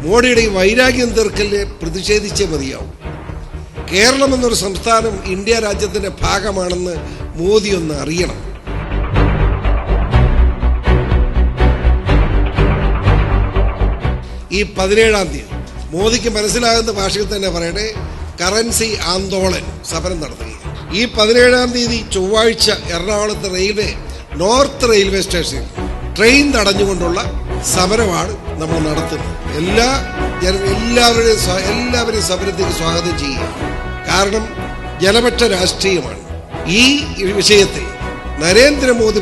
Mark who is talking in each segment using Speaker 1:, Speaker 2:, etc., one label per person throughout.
Speaker 1: മോഡിയുടെ ഈ വൈരാഗ്യം തീർക്കലിനെ പ്രതിഷേധിച്ചേ മതിയാവും. കേരളം എന്നൊരു സംസ്ഥാനം ഇന്ത്യ രാജ്യത്തിന്റെ ഭാഗമാണെന്ന് മോദി ഒന്ന് അറിയണം. ഈ 17-ാം തീയതി മോദിക്ക് മനസ്സിലാകുന്ന ഭാഷയിൽ തന്നെ പറയട്ടെ, കറൻസി ആന്തോളൻ സമരം നടത്തുകയാണ്. ഈ 17-ാം തീയതി ചൊവ്വാഴ്ച എറണാകുളത്ത് നോർത്ത് റെയിൽവേ സ്റ്റേഷനിൽ ട്രെയിൻ തടഞ്ഞുകൊണ്ടുള്ള സമരമാണ് നമ്മൾ നടത്തുന്നത്. എല്ലാവരെയും സമരത്തേക്ക് സ്വാഗതം ചെയ്യുക. കാരണം ജനപക്ഷ രാഷ്ട്രീയമാണ്. ഈ വിഷയത്തിൽ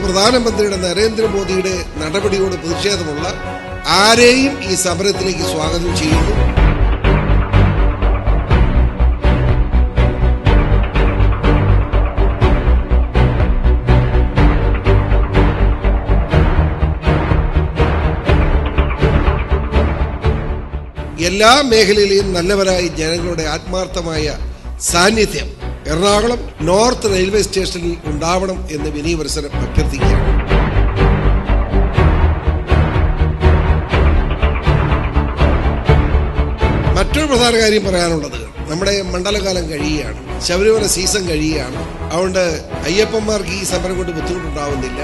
Speaker 1: പ്രധാനമന്ത്രിയുടെ നരേന്ദ്രമോദിയുടെ നടപടിയോട് പ്രതിഷേധമുള്ള ആരെയും ഈ സമരത്തിലേക്ക് സ്വാഗതം ചെയ്യുന്നു. എല്ലാ മേഖലയിലെയും നല്ലവരായി ജനങ്ങളുടെ ആത്മാർത്ഥമായ സാന്നിധ്യം എറണാകുളം നോർത്ത് റെയിൽവേ സ്റ്റേഷനിൽ ഉണ്ടാവണം എന്ന് വിനീവത്സരം അഭ്യർത്ഥിക്കുകയാണ്. മറ്റൊരു പ്രധാന കാര്യം പറയാനുള്ളത്, നമ്മുടെ മണ്ഡലകാലം കഴിയുകയാണ്, ശബരിമല സീസൺ കഴിയുകയാണ്. അതുകൊണ്ട് അയ്യപ്പന്മാർക്ക് ഈ സമരം കൊണ്ട് ബുദ്ധിമുട്ടുണ്ടാവുന്നില്ല.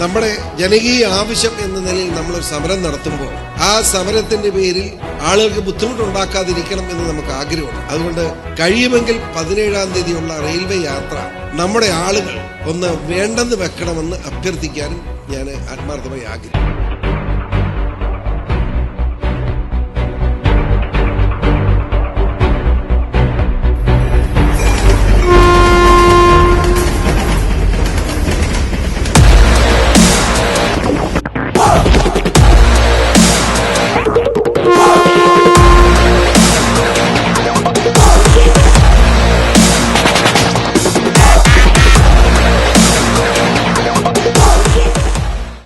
Speaker 1: നമ്മുടെ ജനകീയ ആവശ്യം എന്ന നിലയിൽ നമ്മളൊരു സമരം നടത്തുമ്പോൾ ആ സമരത്തിന്റെ പേരിൽ ആളുകൾക്ക് ബുദ്ധിമുട്ടുണ്ടാക്കാതിരിക്കണം എന്ന് നമുക്ക് ആഗ്രഹമുണ്ട്. അതുകൊണ്ട് കഴിയുമെങ്കിൽ 17-ാം തീയതിയുള്ള റെയിൽവേ യാത്ര നമ്മുടെ ആളുകൾ ഒന്ന് വേണ്ടെന്ന് വെക്കണമെന്ന് അഭ്യർത്ഥിക്കാനും ഞാൻ ആത്മാർത്ഥമായി ആഗ്രഹിക്കുന്നു.